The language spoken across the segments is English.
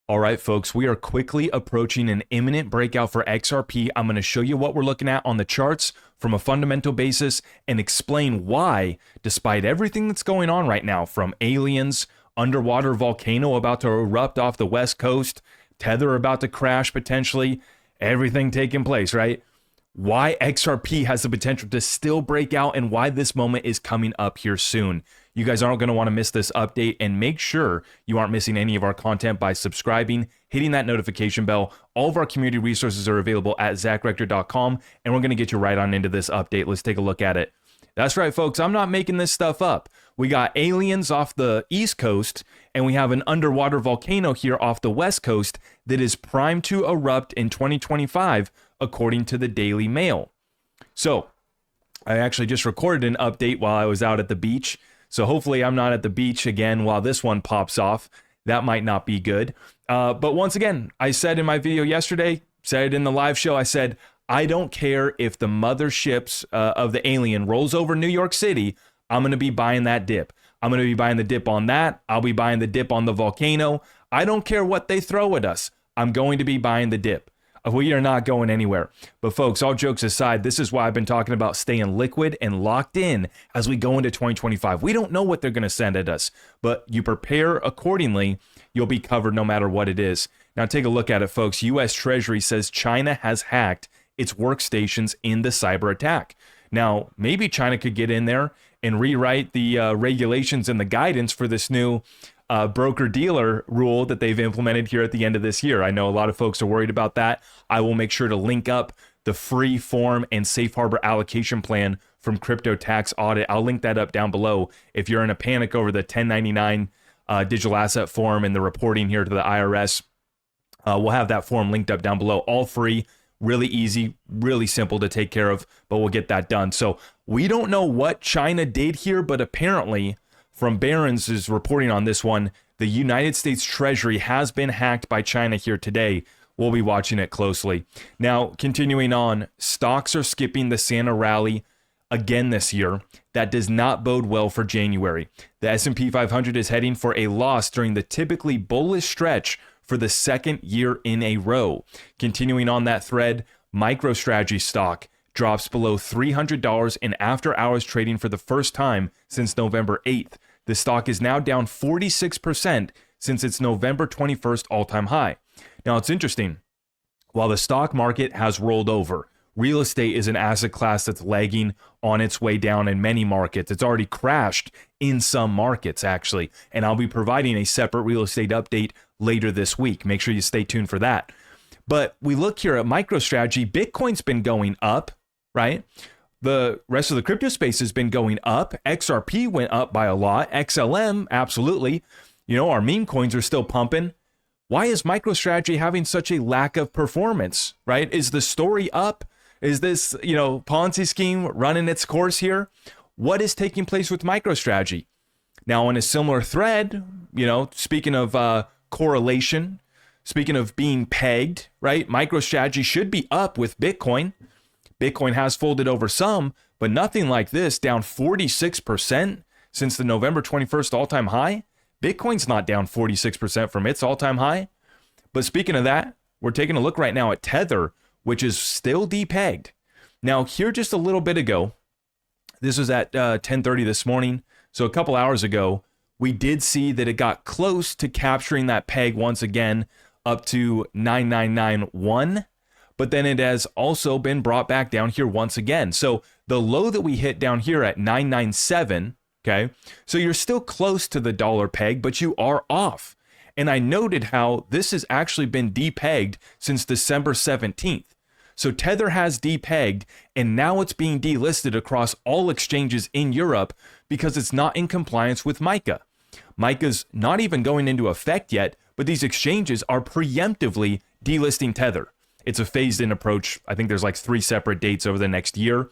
All right, folks, we are quickly approaching an imminent breakout for XRP. I'm going to show you what we're looking at on the charts from a fundamental basis and explain why, despite everything that's going on right now, from aliens, underwater volcano about to erupt off the West Coast, Tether about to crash potentially, everything taking place, right? Why XRP has the potential to still break out and why this moment is coming up here soon. You guys aren't going to want to miss this update, and make sure you aren't missing any of our content by subscribing, hitting that notification bell. All of our community resources are available at zachrector.com, and we're going to get you right on into this update. Let's take a look at it. That's right, folks. I'm not making this stuff up. We got aliens off the East Coast, and we have an underwater volcano here off the West Coast that is primed to erupt in 2025, according to the Daily Mail. So, I actually just recorded an update while I was out at the beach. So hopefully I'm not at the beach again while this one pops off. That might not be good. But once again, I said in my video yesterday, said it in the live show, I said, I don't care if the motherships of the alien rolls over New York City, I'm going to be buying that dip. I'm going to be buying the dip on that. I'll be buying the dip on the volcano. I don't care what they throw at us. I'm going to be buying the dip. We are not going anywhere. But folks, all jokes aside, this is why I've been talking about staying liquid and locked in as we go into 2025. We don't know what they're going to send at us, but you prepare accordingly, you'll be covered no matter what it is. Now take a look at it, folks. U.S. Treasury says China has hacked its workstations in the cyber attack. Now, maybe China could get in there and rewrite the regulations and the guidance for this new broker-dealer rule that they've implemented here at the end of this year. I know a lot of folks are worried about that. I will make sure to link up the free form and safe harbor allocation plan from Crypto Tax Audit. I'll link that up down below. If you're in a panic over the 1099 digital asset form and the reporting here to the IRS, we'll have that form linked up down below. All free, really easy, really simple to take care of, but we'll get that done. So we don't know what China did here, but apparently, from Barron's is reporting on this one, the United States Treasury has been hacked by China here today. We'll be watching it closely. Now, continuing on, stocks are skipping the Santa rally again this year. That does not bode well for January. The S&P 500 is heading for a loss during the typically bullish stretch for the second year in a row. Continuing on that thread, MicroStrategy stock drops below $300 in after-hours trading for the first time since November 8th. The stock is now down 46% since its November 21st all-time high. Now, it's interesting. While the stock market has rolled over, real estate is an asset class that's lagging on its way down in many markets. It's already crashed in some markets, actually, and I'll be providing a separate real estate update later this week. Make sure you stay tuned for that. But we look here at MicroStrategy. Bitcoin's been going up, right? The rest of the crypto space has been going up. XRP went up by a lot. XLM, absolutely. You know, our meme coins are still pumping. Why is MicroStrategy having such a lack of performance, right? Is the story up? Is this, Ponzi scheme running its course here? What is taking place with MicroStrategy? Now, on a similar thread, speaking of correlation, speaking of being pegged, right? MicroStrategy should be up with Bitcoin. Bitcoin has folded over some, but nothing like this, down 46% since the November 21st all-time high. Bitcoin's not down 46% from its all-time high. But speaking of that, we're taking a look right now at Tether, which is still depegged. Now, here just a little bit ago, this was at 10:30 this morning, so a couple hours ago, we did see that it got close to capturing that peg once again up to 9991. But then it has also been brought back down here once again. So the low that we hit down here at 997, okay? So you're still close to the dollar peg, but you are off. And I noted how this has actually been depegged since December 17th. So Tether has depegged, and now it's being delisted across all exchanges in Europe because it's not in compliance with MiCA. MiCA's not even going into effect yet, but these exchanges are preemptively delisting Tether. It's a phased-in approach. I think there's like 3 separate dates over the next year.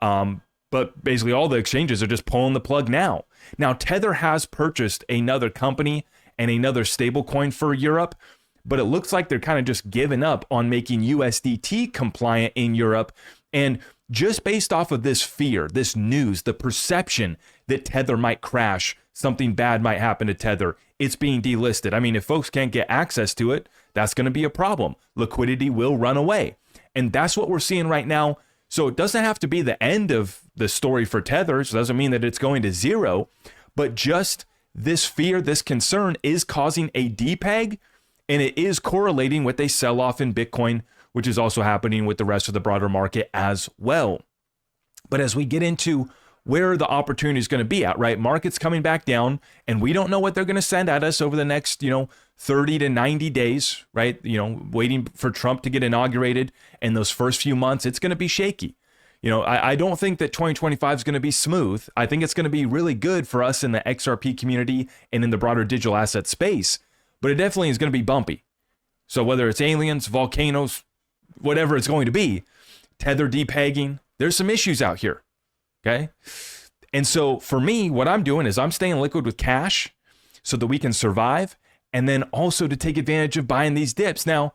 But basically all the exchanges are just pulling the plug now. Now, Tether has purchased another company and another stablecoin for Europe, but it looks like they're kind of just giving up on making USDT compliant in Europe. And just based off of this fear, this news, the perception that Tether might crash, something bad might happen to Tether, it's being delisted. I mean, if folks can't get access to it, that's going to be a problem. Liquidity will run away. And that's what we're seeing right now. So it doesn't have to be the end of the story for Tether. So it doesn't mean that it's going to zero, but just this fear, this concern is causing a depeg, and it is correlating with a sell-off in Bitcoin, which is also happening with the rest of the broader market as well. But as we get into where the opportunity is going to be at, right? Market's coming back down, and we don't know what they're going to send at us over the next, 30 to 90 days, right? Waiting for Trump to get inaugurated, and those first few months, it's going to be shaky. I don't think that 2025 is going to be smooth. I think it's going to be really good for us in the XRP community and in the broader digital asset space, but it definitely is going to be bumpy. So whether it's aliens, volcanoes, whatever it's going to be, Tether depegging, there's some issues out here, okay? And so for me, what I'm doing is I'm staying liquid with cash so that we can survive, and then also to take advantage of buying these dips. Now,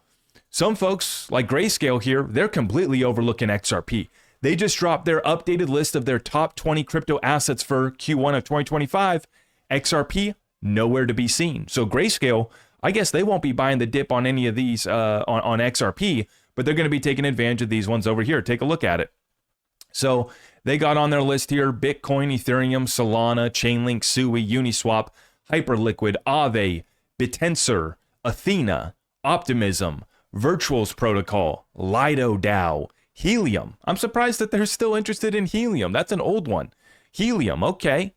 some folks like Grayscale here, they're completely overlooking XRP. They just dropped their updated list of their top 20 crypto assets for Q1 of 2025. XRP, nowhere to be seen. So Grayscale, I guess they won't be buying the dip on any of these on XRP, but they're going to be taking advantage of these ones over here. Take a look at it. So they got on their list here Bitcoin, Ethereum, Solana, Chainlink, Sui, Uniswap, Hyperliquid, Aave, Bitensor, Athena, Optimism, Virtuals Protocol, Lido DAO, Helium. I'm surprised that they're still interested in Helium. That's an old one. Helium, okay.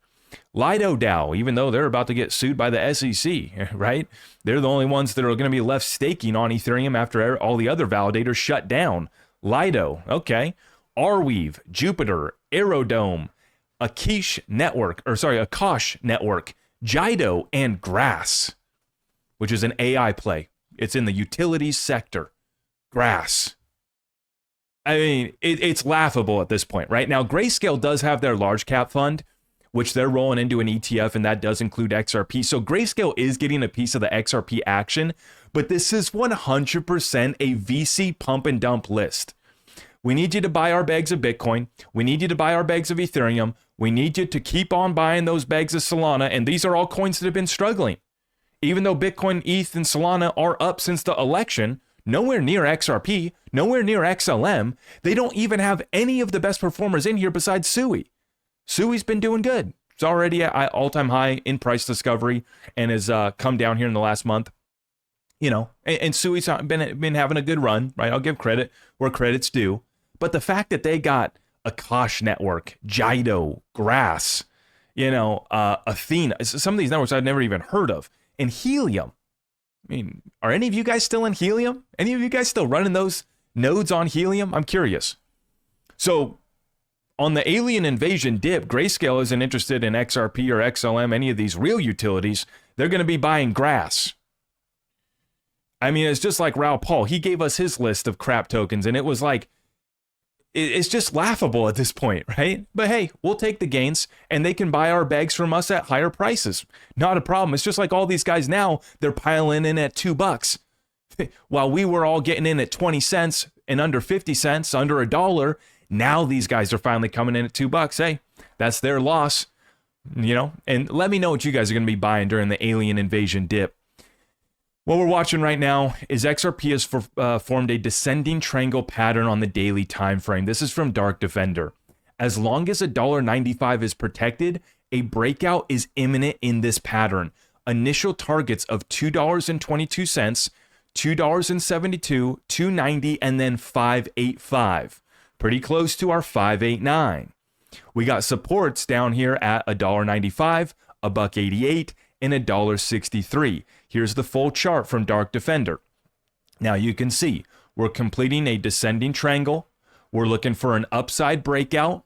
Lido DAO, even though they're about to get sued by the SEC, right? They're the only ones that are going to be left staking on Ethereum after all the other validators shut down. Lido, okay. Arweave, Jupiter, Aerodome, Akash Network, Jido, and Grass, which is an AI play. It's in the utilities sector. Grass. I mean, it's laughable at this point, right? Now, Grayscale does have their large cap fund, which they're rolling into an ETF, and that does include XRP. So Grayscale is getting a piece of the XRP action, but this is 100% a VC pump and dump list. We need you to buy our bags of Bitcoin. We need you to buy our bags of Ethereum. We need you to keep on buying those bags of Solana, and these are all coins that have been struggling. Even though Bitcoin, ETH, and Solana are up since the election, nowhere near XRP, nowhere near XLM. They don't even have any of the best performers in here besides Sui. Sui's been doing good. It's already at all-time high in price discovery and has come down here in the last month. And Sui's been having a good run, right? I'll give credit where credit's due. But the fact that they got Akash Network, Jido, Grass, Athena, some of these networks I've never even heard of, and Helium. I mean, are any of you guys still in Helium? Any of you guys still running those nodes on Helium? I'm curious. So on the alien invasion dip, Grayscale isn't interested in XRP or XLM, any of these real utilities. They're going to be buying Grass. I mean, it's just like Raoul Paul. He gave us his list of crap tokens, and it was like, it's just laughable at this point, right? But hey, we'll take the gains, and they can buy our bags from us at higher prices. Not a problem. It's just like all these guys now, they're piling in at $2. While we were all getting in at 20 cents and under 50 cents, under $1, now these guys are finally coming in at $2. Hey, that's their loss, and let me know what you guys are going to be buying during the alien invasion dip. What we're watching right now is XRP has formed a descending triangle pattern on the daily time frame. This is from Dark Defender. As long as $1.95 is protected, a breakout is imminent in this pattern. Initial targets of $2.22, $2.72, $2.90, and then $5.85. Pretty close to our $5.89. We got supports down here at $1.95, $1.88, and $1.63. Here's the full chart from Dark Defender. Now you can see we're completing a descending triangle. We're looking for an upside breakout.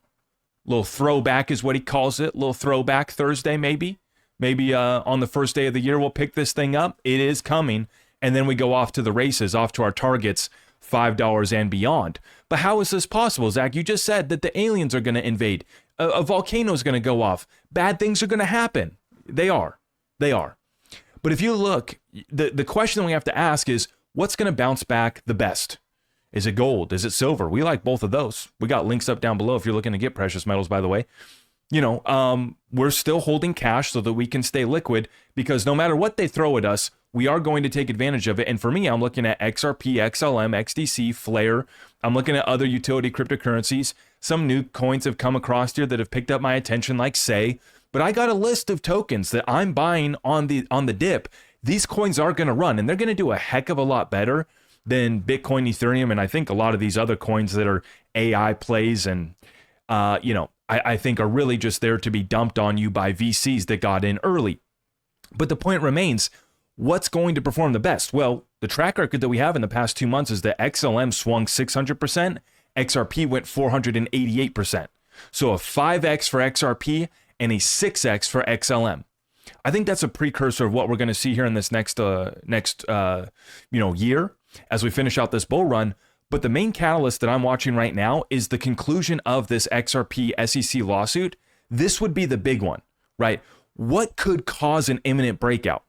Little throwback is what he calls it. Little throwback Thursday maybe. Maybe on the first day of the year we'll pick this thing up. It is coming. And then we go off to the races, off to our targets, $5 and beyond. But how is this possible, Zach? You just said that the aliens are going to invade. A volcano is going to go off. Bad things are going to happen. They are. But if you look, the question we have to ask is, what's going to bounce back the best? Is it gold? Is it silver? We like both of those. We got links up down below if you're looking to get precious metals, by the way. we're still holding cash so that we can stay liquid, because no matter what they throw at us, we are going to take advantage of it. And for me, I'm looking at XRP, XLM, XDC, Flare. I'm looking at other utility cryptocurrencies. Some new coins have come across here that have picked up my attention, like Say. But I got a list of tokens that I'm buying on the dip. These coins are going to run, and they're going to do a heck of a lot better than Bitcoin, Ethereum, and I think a lot of these other coins that are AI plays and, I think are really just there to be dumped on you by VCs that got in early. But the point remains, what's going to perform the best? Well, the track record that we have in the past 2 months is that XLM swung 600%, XRP went 488%. So a 5x for XRP and a 6x for XLM. I think that's a precursor of what we're going to see here in this next year as we finish out this bull run. But the main catalyst that I'm watching right now is the conclusion of this XRP SEC lawsuit. This would be the big one, right? What could cause an imminent breakout?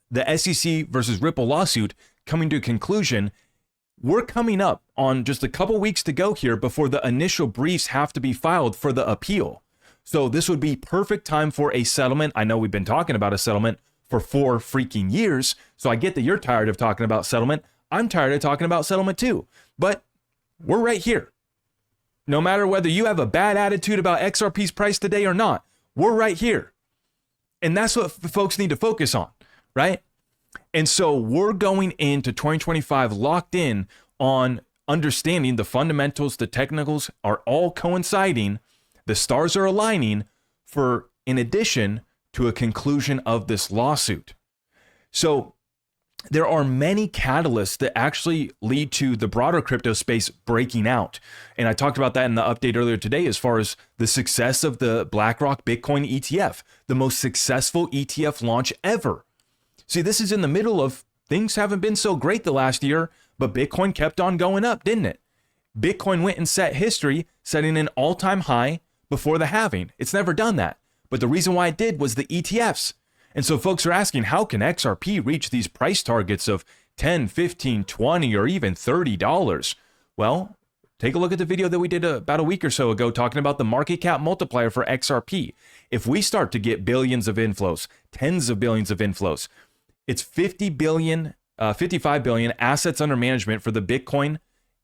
The SEC versus Ripple lawsuit coming to a conclusion. We're coming up on just a couple weeks to go here before the initial briefs have to be filed for the appeal. So this would be perfect time for a settlement. I know we've been talking about a settlement for 4 freaking years. So I get that you're tired of talking about settlement. I'm tired of talking about settlement too, but we're right here. No matter whether you have a bad attitude about XRP's price today or not, we're right here. And that's what folks need to focus on, right? And so we're going into 2025 locked in on understanding the fundamentals, the technicals are all coinciding, the stars are aligning for, in addition to a conclusion of this lawsuit. So there are many catalysts that actually lead to the broader crypto space breaking out. And I talked about that in the update earlier today as far as the success of the BlackRock Bitcoin ETF, the most successful ETF launch ever. See, this is in the middle of things haven't been so great the last year, but Bitcoin kept on going up, didn't it? Bitcoin went and set history, setting an all-time high before the halving. It's never done that. But the reason why it did was the ETFs. And so folks are asking, how can XRP reach these price targets of $10, $15, $20, or even $30? Well, take a look at the video that we did about a week or so ago talking about the market cap multiplier for XRP. If we start to get billions of inflows, tens of billions of inflows, it's 55 billion assets under management for the Bitcoin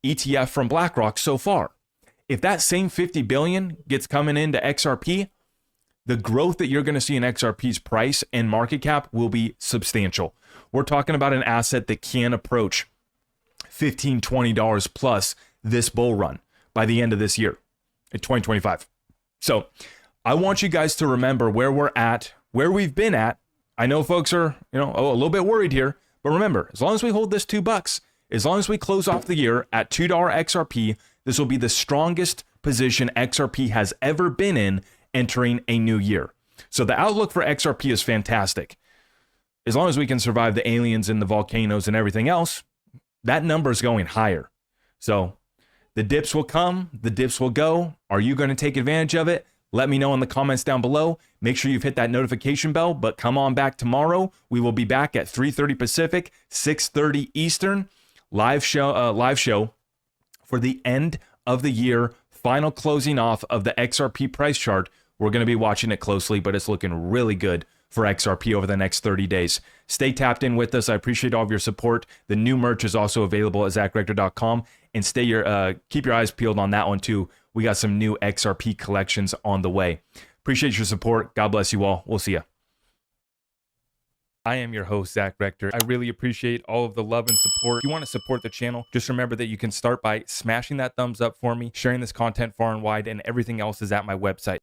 ETF from BlackRock so far. If that same 50 billion gets coming into XRP, the growth that you're going to see in XRP's price and market cap will be substantial. We're talking about an asset that can approach $15, $20 plus this bull run by the end of this year, in 2025. So I want you guys to remember where we're at, where we've been at. I know folks are, a little bit worried here, but remember, as long as we hold this $2, as long as we close off the year at $2 XRP, this will be the strongest position XRP has ever been in entering a new year. So the outlook for XRP is fantastic. As long as we can survive the aliens and the volcanoes and everything else, that number is going higher. So the dips will come, the dips will go. Are you going to take advantage of it? Let me know in the comments down below. Make sure you've hit that notification bell, but come on back tomorrow. We will be back at 3:30 Pacific, 6:30 Eastern, live show for the end of the year, final closing off of the XRP price chart. We're going to be watching it closely, but it's looking really good for XRP over the next 30 days. Stay tapped in with us. I appreciate all of your support. The new merch is also available at ZachRector.com, and keep your eyes peeled on that one too. We got some new XRP collections on the way. Appreciate your support. God bless you all. We'll see you. I am your host, Zach Rector. I really appreciate all of the love and support. If you want to support the channel, just remember that you can start by smashing that thumbs up for me, sharing this content far and wide, and everything else is at my website.